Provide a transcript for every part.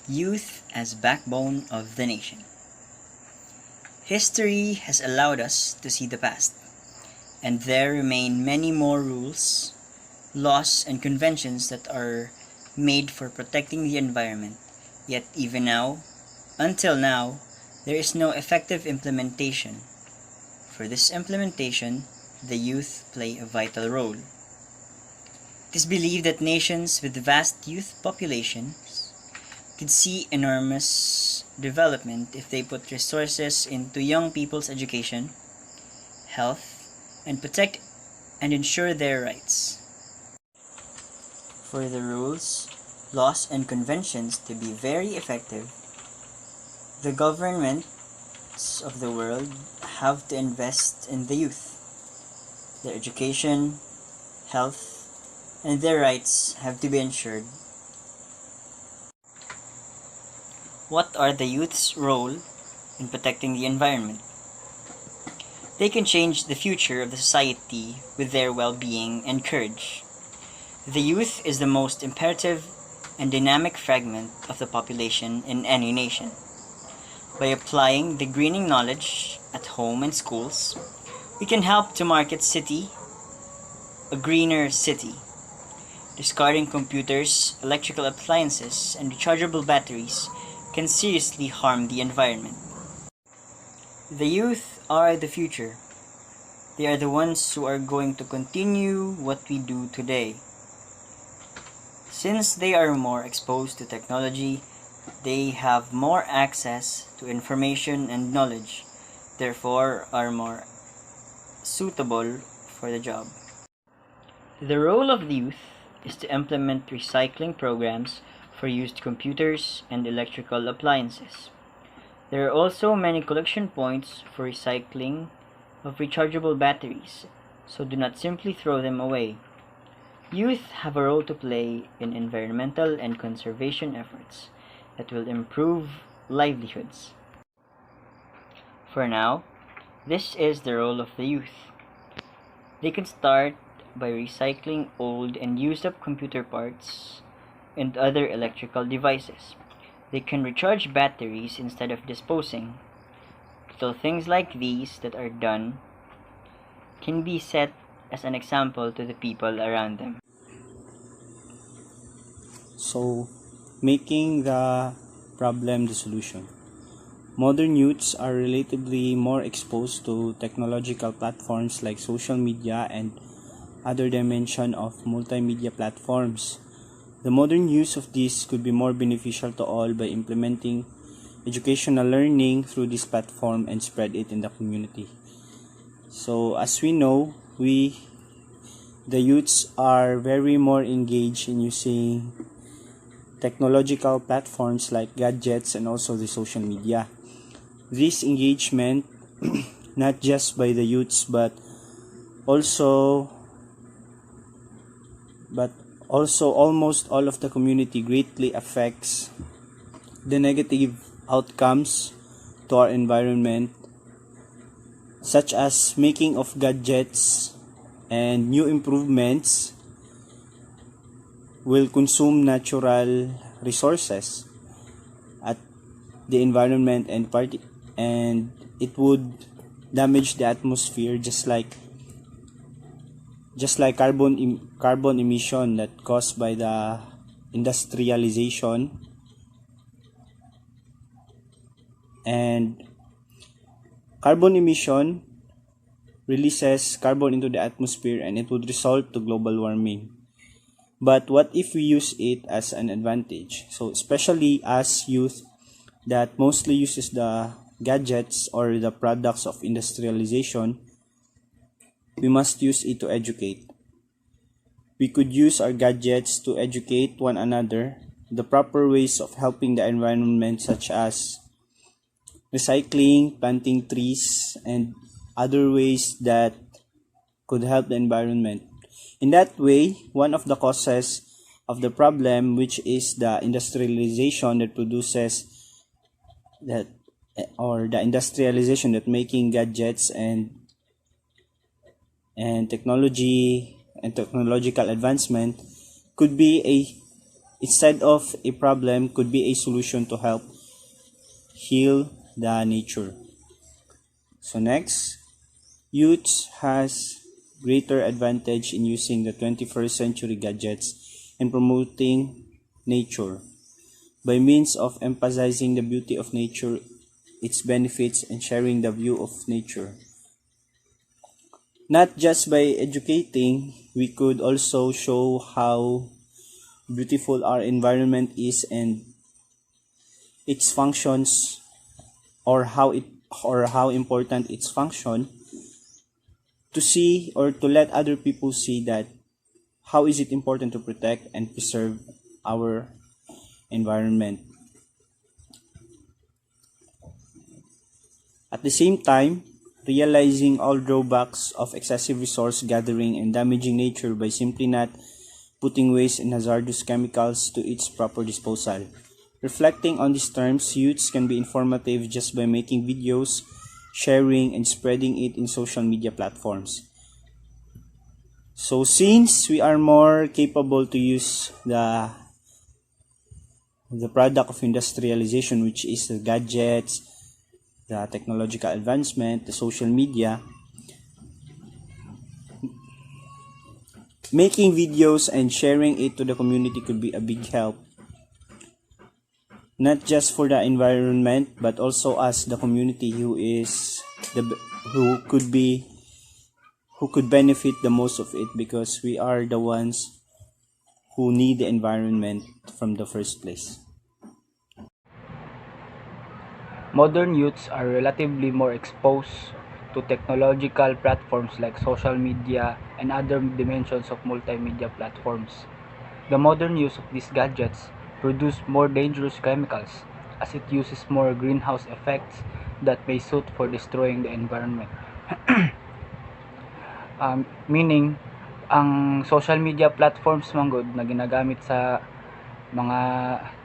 Youth as backbone of the nation. History has allowed us to see the past, and there remain many more rules, laws, and conventions that are made for protecting the environment. Yet even now, until now, there is no effective implementation. For this implementation, the youth play a vital role. It is believed that nations with vast youth populations could see enormous development if they put resources into young people's education, health, and protect and ensure their rights. For the rules, laws, and conventions to be very effective, the governments of the world have to invest in the youth. Their education, health, and their rights have to be ensured. What are the youth's role in protecting the environment? They can change the future of the society with their well-being and courage. The youth is the most imperative and dynamic fragment of the population in any nation. By applying the greening knowledge at home and schools, we can help to market city a greener city. Discarding computers, electrical appliances, and rechargeable batteries can seriously harm the environment. The youth are the future. They are the ones who are going to continue what we do today. Since they are more exposed to technology, they have more access to information and knowledge, therefore are more suitable for the job. The role of the youth is to implement recycling programs for used computers and electrical appliances. There are also many collection points for recycling of rechargeable batteries, so do not simply throw them away. Youth have a role to play in environmental and conservation efforts that will improve livelihoods. For now, this is the role of the youth. They can start by recycling old and used up computer parts and other electrical devices. They can recharge batteries instead of disposing. Little things like these that are done can be set as an example to the people around them. So, making the problem the solution. Modern youths are relatively more exposed to technological platforms like social media and other dimension of multimedia platforms. The modern use of these could be more beneficial to all by implementing educational learning through this platform and spread it in the community. So as we know, the youths are very more engaged in using technological platforms like gadgets and also the social media. This engagement, not just by the youths also almost all of the community, greatly affects the negative outcomes to our environment, such as making of gadgets and new improvements will consume natural resources at the environment and it would damage the atmosphere just like carbon emission that caused by the industrialization. And carbon emission releases carbon into the atmosphere and it would result to global warming. But what if we use it as an advantage? So especially as youth that mostly uses the gadgets or the products of industrialization, we must use it to educate. We could use our gadgets to educate one another the proper ways of helping the environment, such as recycling, planting trees, and other ways that could help the environment. In that way, one of the causes of the problem, which is the industrialization that produces that or the industrialization that making gadgets and technology and technological advancement, could be instead of a problem could be a solution to help heal the nature. So next, youth has greater advantage in using the 21st century gadgets and promoting nature by means of emphasizing the beauty of nature, its benefits, and sharing the view of nature. Not just by educating, we could also show how beautiful our environment is and its functions, or how important its function, to see or to let other people see that how is it important to protect and preserve our environment. At the same time, realizing all drawbacks of excessive resource gathering and damaging nature by simply not putting waste and hazardous chemicals to its proper disposal. Reflecting on these terms, youths can be informative just by making videos, sharing, and spreading it in social media platforms. So since we are more capable to use the product of industrialization, which is the gadgets, the technological advancement, the social media, making videos and sharing it to the community could be a big help, not just for the environment but also as the community who could benefit the most of it, because we are the ones who need the environment from the first place. Modern youths are relatively more exposed to technological platforms like social media and other dimensions of multimedia platforms. The modern use of these gadgets produce more dangerous chemicals as it uses more greenhouse effects that may suit for destroying the environment. Meaning, ang social media platforms manggod na ginagamit sa mga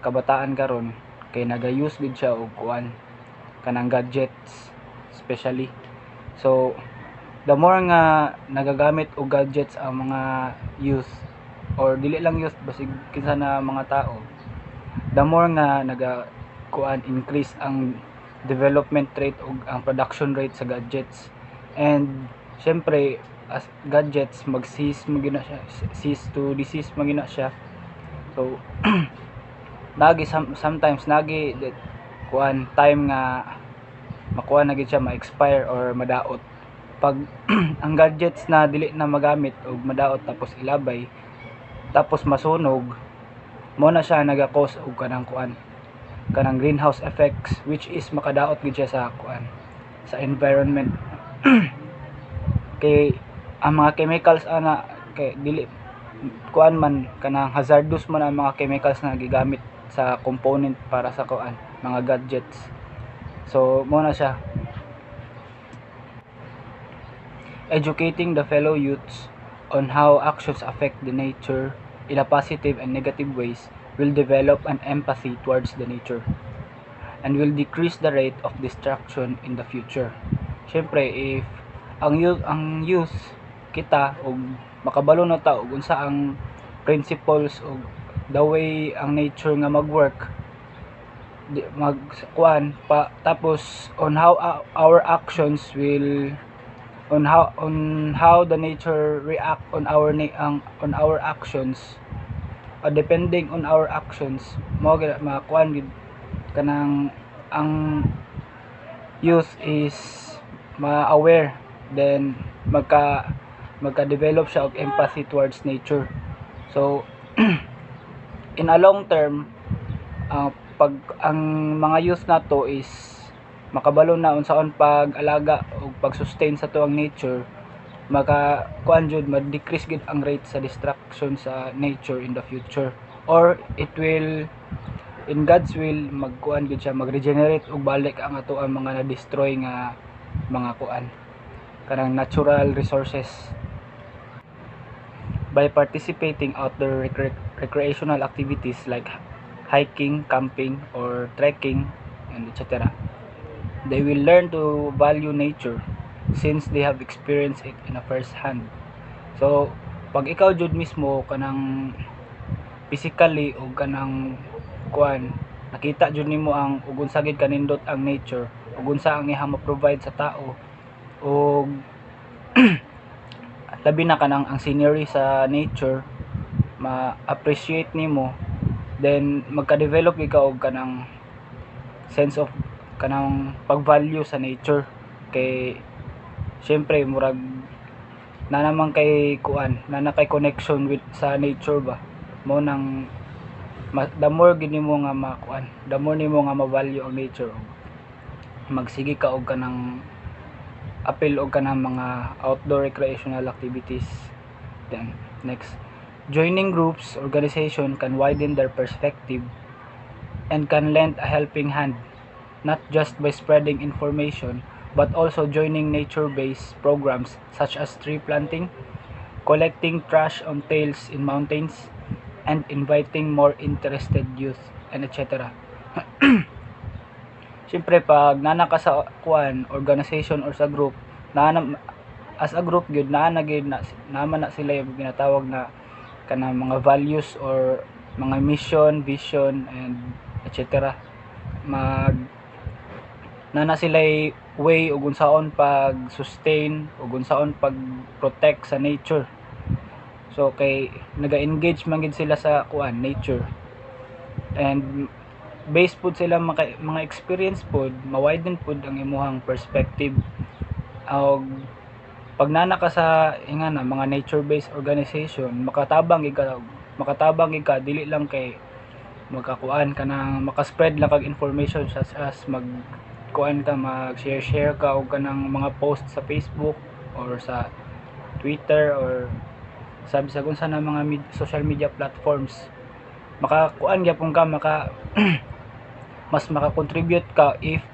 kabataan karon kay naga-use gid siya og kuan kanang gadgets especially. So the more nga nagagamit og gadgets ang mga youth, or dili lang youth, basig kinsa na mga tao, the more nga increase ang development rate o ang production rate sa gadgets. And syempre as gadgets mag-cease magina siya, cease to desist magina siya. So sometimes time nga makuha na gid siya ma-expire or madaot. Pag ang gadgets na dili na magamit o madaot tapos ilabay tapos masunog, mo na siya naga-cause og kanang greenhouse effects, which is makadaot gid siya sa environment. Kay ang mga chemicals ana kay dili man kanang hazardous man ang mga chemicals na gigamit sa component para sa mga gadgets. So mo na siya. Educating the fellow youths on how actions affect the nature in a positive and negative ways will develop an empathy towards the nature and will decrease the rate of destruction in the future. Syempre, if ang youth kita og makabalo na ta og unsa ang principles og the way ang nature nga mag-work, tapos on how our actions will on how the nature react on our actions, depending on our actions mo makuan gid kanang ang youth is ma-aware, then magka-develop siya og empathy towards nature. So in a long term, pag ang mga youth nato is makabalo na unsaon pag-alaga o pag-sustain sa tuang nature, ma-decrease gid ang rate sa destruction sa nature in the future, or it will in God's will mag-regenerate og balik ang ato ang mga na-destroy nga mga kanang natural resources. By participating outdoor recreational activities like hiking, camping, or trekking, and etc., they will learn to value nature since they have experienced it in a first hand. So pag ikaw jud mismo kanang physically o kanang kuan nakita jud nimo ang ug unsa gid kanindot ang nature ug unsa ang iyang ma-provide sa tao ug labi na kanang ang scenery sa nature ma-appreciate nimo, then magka-develop ikaw og kanang sense of kanang pag-value sa nature kay syempre murag na naman kay kuan na kay connection with sa nature ba mo nang the more gid nimo nga makuan the more nimo nga ma-value ang nature magsige ka og kanang apil og kanang mga outdoor recreational activities. Then next, joining groups organization can widen their perspective and can lend a helping hand not just by spreading information but also joining nature-based programs such as tree planting, collecting trash on trails in mountains, and inviting more interested youth and etc. Siyempre pag nana ka sa kuan organization or sa group as a group gyud naman na sila yung ginatawag na kanang mga values or mga mission, vision and etc. Mag nana sila way ug unsaon pag sustain ug unsaon pag protect sa nature. So kay naga-engage man gid sila sa kuan nature. And based pud sila mga experience pud ma-widen pud ang imuhang perspective og pag nana ka sa ingana mga nature-based organization makatabang gid ka dili lang kay magkakuan ka nang makaspread lang kag information such as magkuan ka mag-share ka og kanang mga post sa Facebook or sa Twitter or sabi sa kung saan mga social media platforms makakuan gyapon ka mas maka-contribute ka if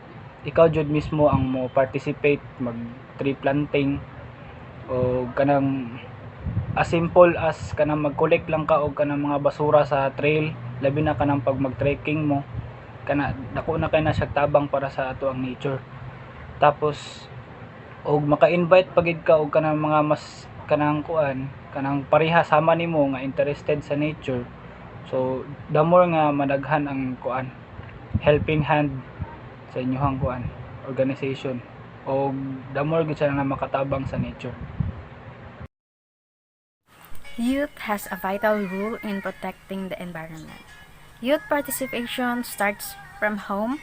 ikaw jud mismo ang mo participate mag tree planting o kanang as simple as kanang mag-collect lang ka og kanang mga basura sa trail labi na kanang pag mag-trekking mo kana dako na kay na siya tabang para sa ato ang nature. Tapos og maka-invite pagid ka og kanang mga mas kanang kuan kanang pareha sama nimo nga interested sa nature. So the more nga madaghan ang kuan helping hand sa inyohang kuan organization o the more gid sila na makatabang sa nature. Youth has a vital role in protecting the environment. Youth participation starts from home,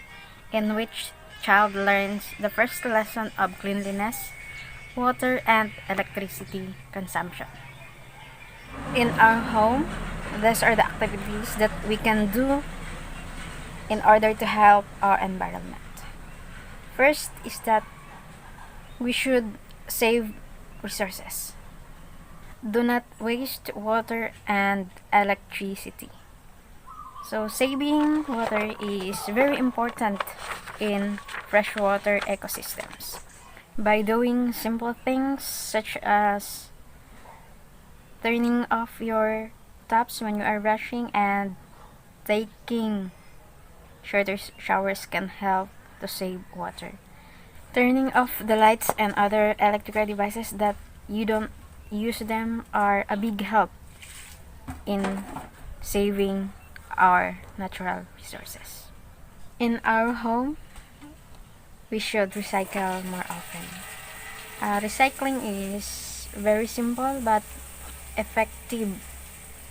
in which child learns the first lesson of cleanliness, water, and electricity consumption. In our home, these are the activities that we can do in order to help our environment. First is that we should save resources. Do not waste water and electricity. So saving water is very important in freshwater ecosystems. By doing simple things such as turning off your taps when you are rushing and taking shorter showers can help to save water. Turning off the lights and other electrical devices that you don't use them are a big help in saving our natural resources. In our home, we should recycle more often. Recycling is very simple but effective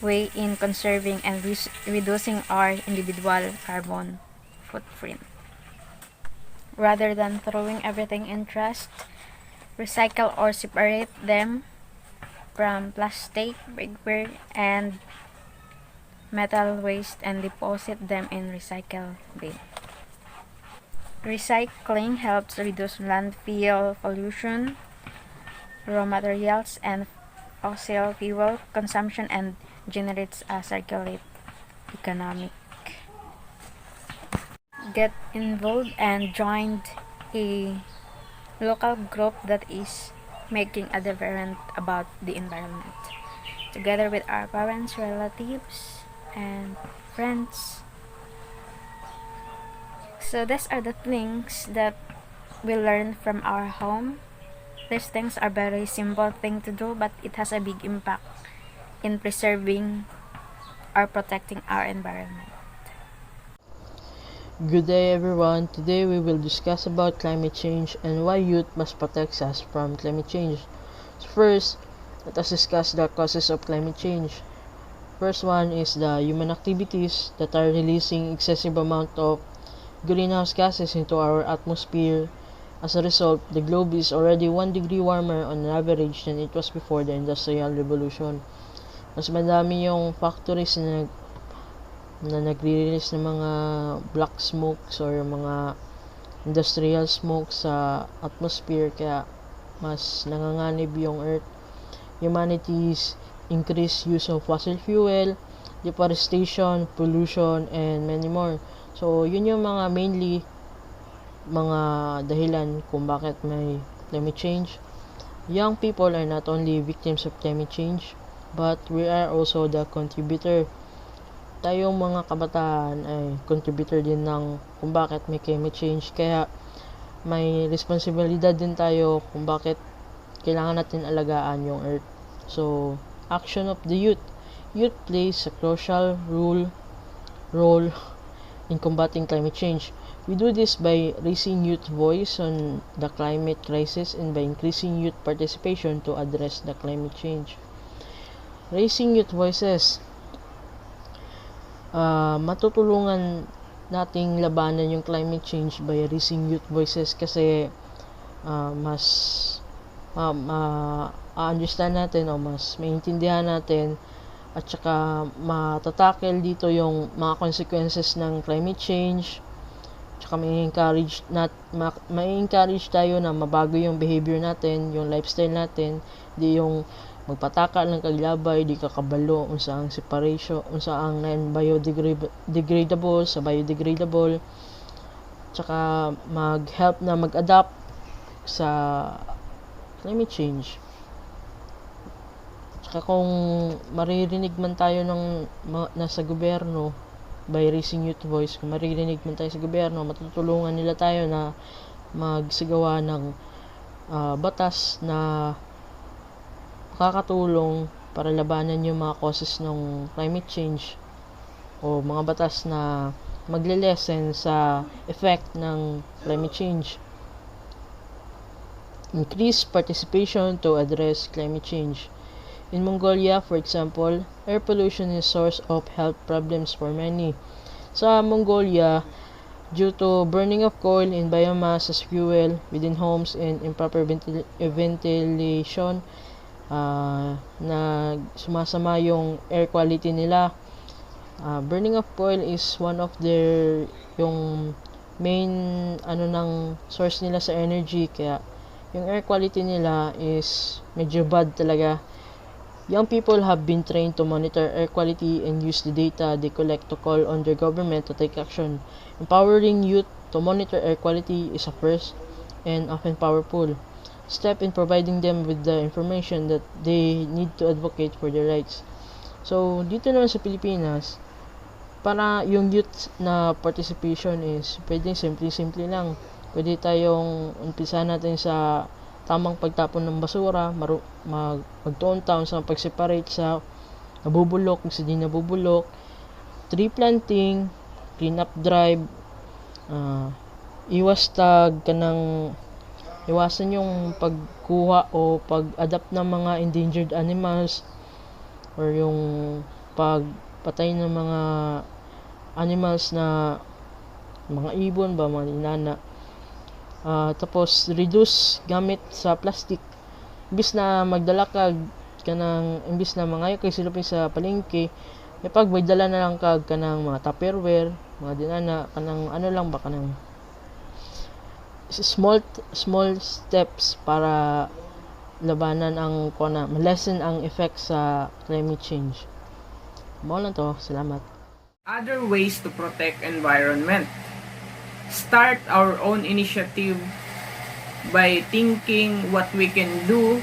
way in conserving and reducing our individual carbon footprint. Rather than throwing everything in trash, recycle or separate them from plastic, paper, and metal waste and deposit them in recycle bin. Recycling helps reduce landfill pollution, raw materials, and fossil fuel consumption and generates a circular economic. Get involved and join a local group that is making a difference about the environment. Together with our parents, relatives, and friends. So these are the things that we learn from our home. These things are very simple thing to do, but it has a big impact in preserving are protecting our environment. Good day everyone. Today we will discuss about climate change and why youth must protect us from climate change. So first, let us discuss the causes of climate change. First one is the human activities that are releasing excessive amount of greenhouse gases into our atmosphere. As a result, the globe is already 1 degree warmer on average than it was before the Industrial Revolution. Mas madami yung factories na nagre-release ng mga black smokes or mga industrial smoke sa atmosphere, kaya mas nanganganib yung earth. Humanity's increased use of fossil fuel, deforestation, pollution, and many more. So, yun yung mga mainly mga dahilan kung bakit may climate change. Young people are not only victims of climate change, but we are also the contributor. Tayong mga kabataan ay contributor din ng kung bakit may climate change, kaya may responsibilidad din tayo kung bakit kailangan natin alagaan yung earth. So, action of the youth. Youth plays a crucial role in combating climate change. We do this by raising youth voice on the climate crisis and by increasing youth participation to address the climate change. Raising youth voices. Matutulungan nating labanan yung climate change by raising youth voices kasi mas understand natin o mas maintindihan natin at saka matatakel dito yung mga consequences ng climate change. Tsaka may-encourage tayo na mabago yung behavior natin, yung lifestyle natin, di yung magpataka lang kaglabay, di kakabalo unsaang separation, unsaang non-biodegradable sa biodegradable. Tsaka mag-help na mag-adapt sa climate change. Tsaka kung maririnig man tayo ng nasa gobyerno by raising youth voice, kung maririnig man tayo sa gobyerno, matutulungan nila tayo na magsagawa ng batas na makakatulong para labanan yung mga causes ng climate change o mga batas na magle-lessen sa effect ng climate change. Increase participation to address climate change. In Mongolia, for example, air pollution is a source of health problems for many. Sa Mongolia, due to burning of coal and biomass as fuel within homes and improper ventilation, na sumasama yung air quality nila. Burning of coal is one of their yung main ng source nila sa energy, kaya yung air quality nila is medyo bad talaga. Young people have been trained to monitor air quality and use the data they collect to call on their government to take action. Empowering youth to monitor air quality is a first and often powerful step in providing them with the information that they need to advocate for their rights. So, dito naman sa Pilipinas, para yung youth na participation is pwede simple lang. Pwede tayong umpisahan natin sa tamang pagtapon ng basura, magtuon taon sa pag-separate sa nabubulok, sa di nabubulok, tree planting, clean up drive, iwasan yung pagkuha o pag-adapt ng mga endangered animals or yung pagpatay ng mga animals na mga ibon ba, mga inana. Tapos reduce gamit sa plastic. Imbis na magdala imbis na mangayo kay silupin sa palengke, may pagbaydala na lang kanang mga tupperware, mga dinana, kanang kanang small steps para labanan ang lessen ang effect sa climate change. Mao lang to. Salamat. Other ways to protect environment. Start our own initiative by thinking what we can do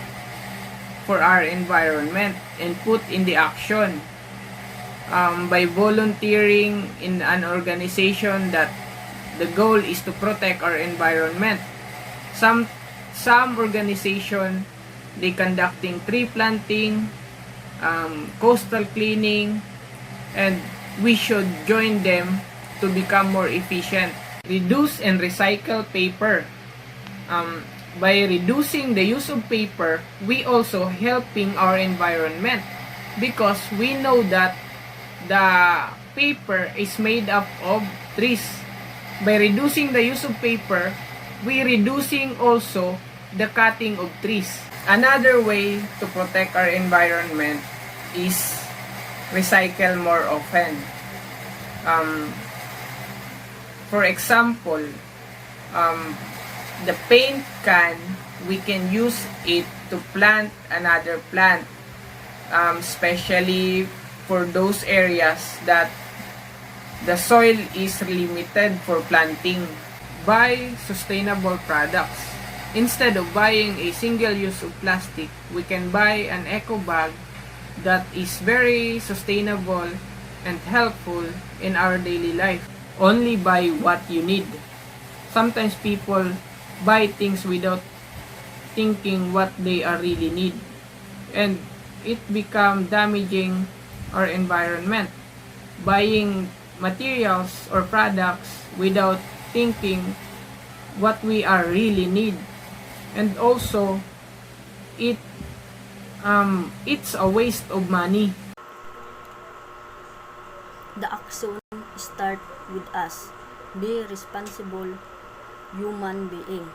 for our environment and put in the action. By volunteering in an organization that the goal is to protect our environment. Some organization, they conducting tree planting, coastal cleaning, and we should join them to become more efficient. Reduce and recycle paper. By reducing the use of paper, we also helping our environment because we know that the paper is made up of trees. By reducing the use of paper, we reducing also the cutting of trees. Another way to protect our environment is recycle more often. For example, the paint can, we can use it to plant another plant, especially for those areas that the soil is limited for planting. Buy sustainable products. Instead of buying a single use of plastic, we can buy an eco bag that is very sustainable and helpful in our daily life. Only buy what you need. Sometimes people buy things without thinking what they are really need, and it become damaging our environment. Buying materials or products without thinking what we are really need, and also it's a waste of money. The action start with us. Be responsible human being.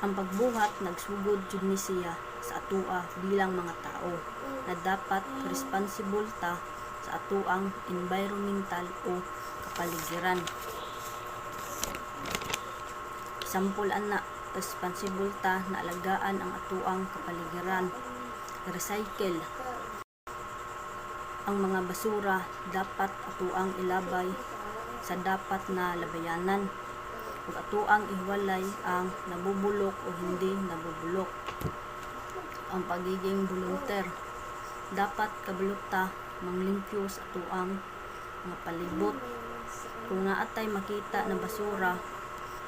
Ang pagbuhat nagsugod jud ni siya sa atoa bilang mga tao na dapat responsible ta sa atoang environmental o kapaligiran. Sampol ana, responsible ta na alagaan ang atoang kapaligiran. Recycle. Ang mga basura dapat atoang ilabay sa dapat na labayanan ug atoang iwalay ang nabubulok o hindi nabubulok. Ang pagiging volunteer, dapat kabulot ta manglimpyo sa atoang mga palibot. Kung naatay makita na basura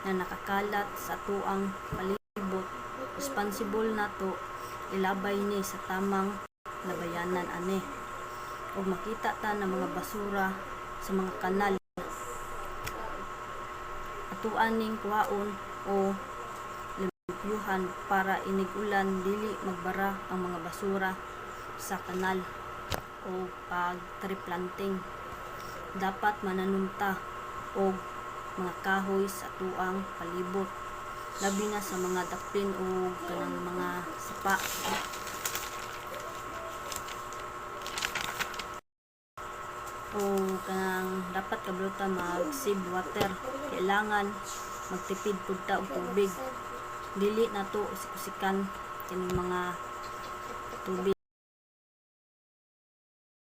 na nakakalat sa atoang palibot, responsible nato ilabay ni sa tamang labayanan ani. Ug makita ta na mga basura sa mga kanal, atuan ning kuhaon o limpyuhan para inig-ulan dili magbara ang mga basura sa kanal. O pag tree planting, dapat mananumta og mga kahoy sa atuang palibot, labi na sa mga daplin o kanang mga sapa. O kanang dapat kabuluta mag-save water. Kailangan magtipid pud ta og tubig. Dili na to usik-usikan kining mga tubig.